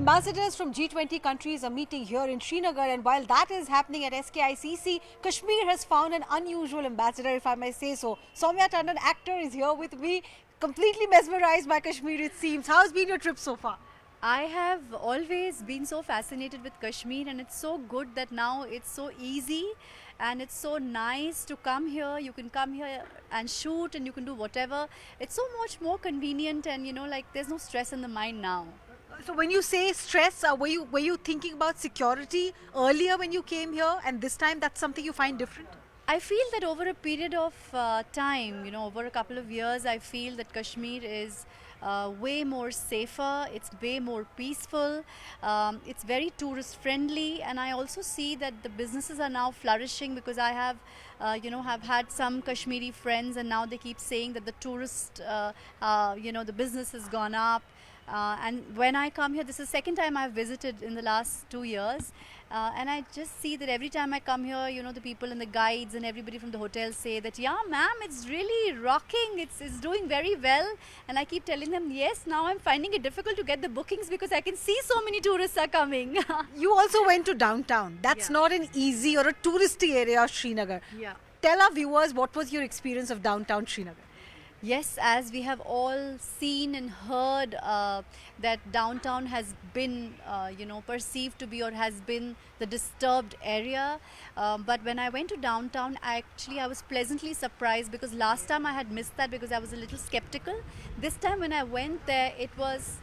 Ambassadors from G20 countries are meeting here in Srinagar, and while that is happening at SKICC, Kashmir has found an unusual ambassador, if I may say so. Saumya Tandon, actor, is here with me, completely mesmerized by Kashmir, it seems. How's been your trip so far? I have always been so fascinated with Kashmir, and it's so good that now it's so easy and it's so nice to come here. You can come here and shoot and you can do whatever. It's so much more convenient, and like there's no stress in the mind now. So when you say stress, were you thinking about security earlier when you came here, and this time that's something you find different? I feel that over a period of time, over a couple of years, I feel that Kashmir is way more safer, it's way more peaceful, it's very tourist friendly, and I also see that the businesses are now flourishing because I have had some Kashmiri friends, and now they keep saying that the the business has gone up. And when I come here, this is the second time I've visited in the last 2 years, and I just see that every time I come here, the people and the guides and everybody from the hotel say that, yeah, ma'am, it's really rocking, it's doing very well. And I keep telling them, yes, now I'm finding it difficult to get the bookings because I can see so many tourists are coming. You also went to downtown. That's Yeah. not an easy or a touristy area of Srinagar. Yeah. Tell our viewers, what was your experience of downtown Srinagar? Yes, as we have all seen and heard that downtown has been, perceived to be or has been the disturbed area. But when I went to downtown, I was pleasantly surprised because last time I had missed that because I was a little skeptical. This time when I went there, it was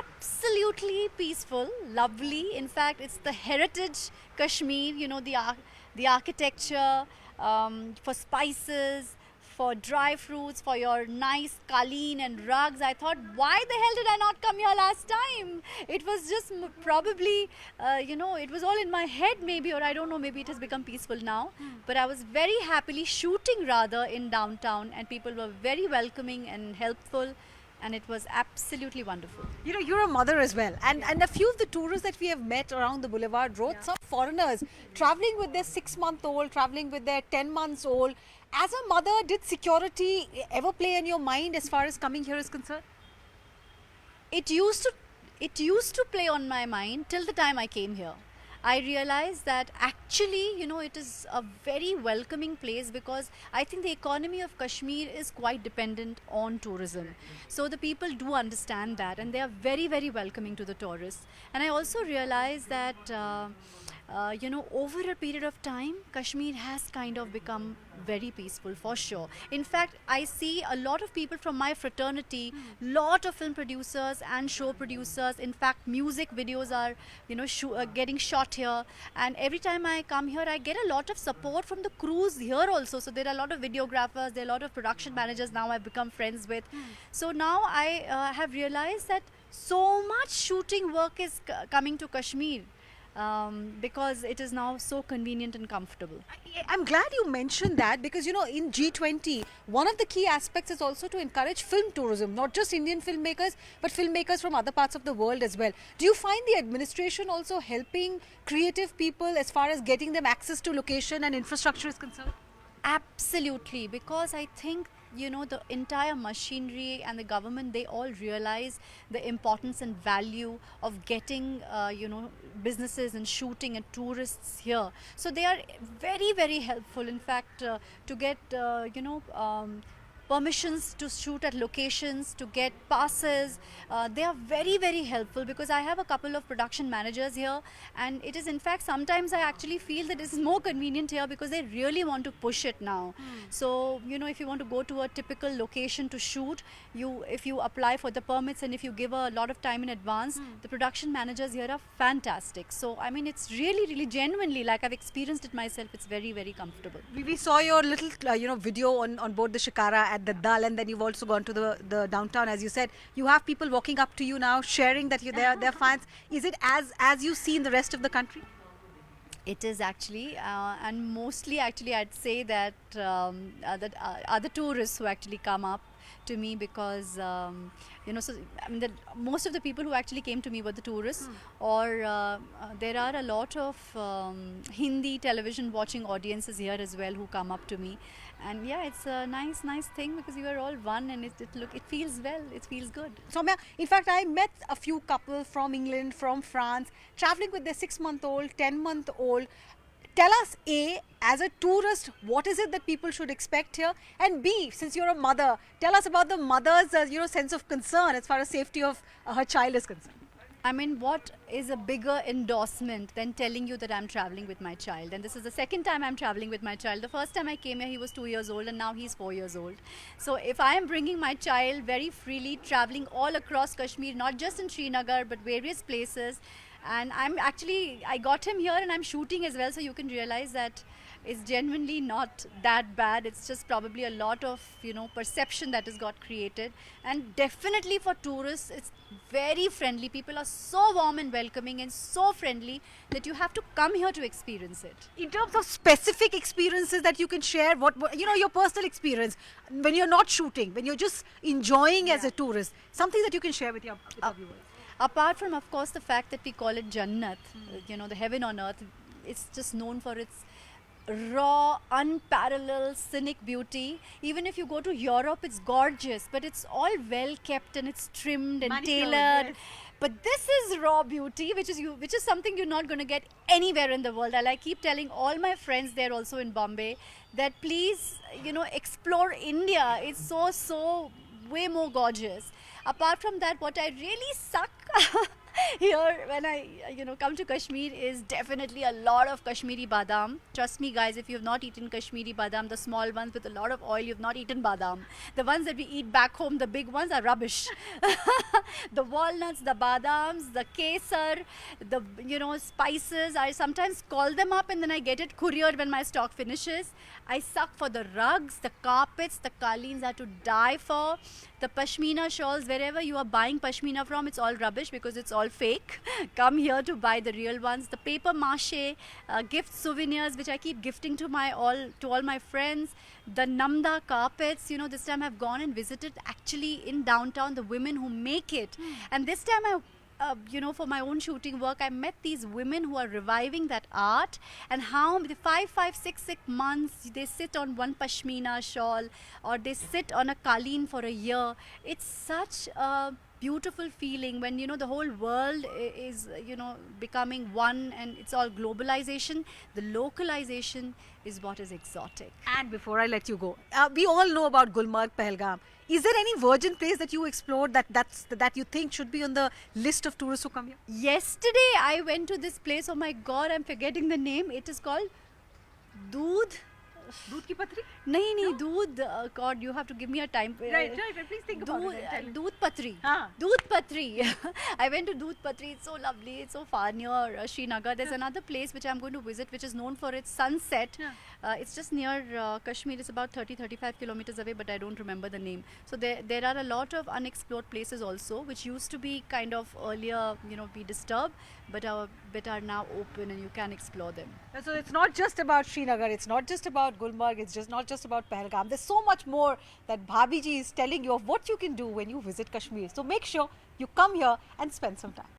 absolutely peaceful, lovely. In fact, it's the heritage Kashmir, the architecture, for spices, for dry fruits, for your nice qaleen and rugs. I thought, why the hell did I not come here last time? It was just probably, it was all in my head maybe, or I don't know, maybe it has become peaceful now. But I was very happily shooting rather in downtown, and people were very welcoming and helpful. And it was absolutely wonderful. You're a mother as well. And a few of the tourists that we have met around the Boulevard Road, some foreigners traveling with their 6-month-old, traveling with their 10 months old. As a mother, did security ever play in your mind as far as coming here is concerned? It used to play on my mind till the time I came here. I realized that actually, it is a very welcoming place because I think the economy of Kashmir is quite dependent on tourism. So the people do understand that, and they are very, very welcoming to the tourists. And I also realized that, over a period of time, Kashmir has kind of become very peaceful for sure. In fact, I see a lot of people from my fraternity, lot of film producers and show producers. In fact, music videos are, getting shot here. And every time I come here, I get a lot of support from the crews here also. So there are a lot of videographers, there are a lot of production managers now I've become friends with. So now I have realized that so much shooting work is coming to Kashmir. Because it is now so convenient and comfortable. I'm glad you mentioned that because, in G20, one of the key aspects is also to encourage film tourism, not just Indian filmmakers, but filmmakers from other parts of the world as well. Do you find the administration also helping creative people as far as getting them access to location and infrastructure is concerned? Absolutely, because I think the entire machinery and the government, they all realize the importance and value of getting businesses and shooting and tourists here. So they are very, very helpful. In fact, to get permissions to shoot at locations, to get passes. They are very, very helpful because I have a couple of production managers here, and it is, in fact, sometimes I actually feel that it is more convenient here because they really want to push it now. So, if you want to go to a typical location to shoot, if you apply for the permits and if you give a lot of time in advance, the production managers here are fantastic. So, I mean, it's really, really genuinely, like I've experienced it myself, it's very, very comfortable. We saw your little, video on board the Shikara at the Dal, and then you've also gone to the downtown. As you said, you have people walking up to you now, sharing that they're fans. Is it as you see in the rest of the country? It is actually, and mostly actually I'd say that other tourists who actually come up, to me because so I mean, most of the people who actually came to me were the tourists, or there are a lot of Hindi television watching audiences here as well who come up to me, and yeah, it's a nice thing because you are all one, and it feels well, it feels good. Saumya, in fact, I met a few couples from England, from France, traveling with their 6-month-old, 10-month-old. Tell us, A, as a tourist, what is it that people should expect here? And B, since you're a mother, tell us about the mother's sense of concern as far as safety of her child is concerned. I mean, what is a bigger endorsement than telling you that I'm traveling with my child? And this is the second time I'm traveling with my child. The first time I came here, he was 2 years old, and now he's 4 years old. So if I am bringing my child very freely, traveling all across Kashmir, not just in Srinagar, but various places, and I got him here and I'm shooting as well, so you can realize that it's genuinely not that bad. It's just probably a lot of perception that has got created, and definitely for tourists it's very friendly. People are so warm and welcoming and so friendly that you have to come here to experience it. In terms of specific experiences that you can share, what your personal experience when you're not shooting, when you're just enjoying as a tourist, something that you can share with your viewers. Apart from, of course, the fact that we call it Jannat, the heaven on earth, it's just known for its raw, unparalleled, scenic beauty. Even if you go to Europe, it's gorgeous, but it's all well kept and it's trimmed and Manicured, tailored. yes. But this is raw beauty, which is something you're not going to get anywhere in the world. And I keep telling all my friends there also in Bombay that please, explore India. It's so way more gorgeous. Apart from that, what I really suck here when I come to Kashmir is definitely a lot of Kashmiri badam. Trust me guys, if you have not eaten Kashmiri badam, the small ones with a lot of oil, you have not eaten badam. The ones that we eat back home, the big ones, are rubbish. The walnuts, the badams, the kesar, the spices, I sometimes call them up and then I get it couriered when my stock finishes. I suck for the rugs, the carpets, the qaleens are to die for. The pashmina shawls, wherever you are buying pashmina from, it's all rubbish because it's all fake. Come here to buy the real ones. The paper mache gift souvenirs, which I keep gifting to all my friends. The namda carpets, this time I've gone and visited actually in downtown the women who make it. And this time for my own shooting work, I met these women who are reviving that art, and how the 6 months they sit on one pashmina shawl or they sit on a qaleen for a year. It's such a beautiful feeling when the whole world is becoming one, and it's all globalization. The localization is what is exotic. And before I let you go, we all know about Gulmarg, Pahalgam. Is there any virgin place that you explored that you think should be on the list of tourists who come here? Yesterday I went to this place, oh my god, I'm forgetting the name. It is called Doodh. Doodh ki patri? Nahi, Doodh. God, you have to give me a time. Right. Please think about it. Doodh Patri. Ah. Doodh Patri. I went to Doodh Patri. It's so lovely. It's so far near Srinagar. There's another place which I'm going to visit, which is known for its sunset. It's just near Kashmir. It's about 30-35 kilometers away, but I don't remember the name. So there are a lot of unexplored places also, which used to be kind of earlier, be disturbed, but are now open and you can explore them. So it's not just about Srinagar, it's not just about Gulmarg, it's just not just about Pahalgam. There's so much more that Bhabiji is telling you of what you can do when you visit Kashmir. So make sure you come here and spend some time.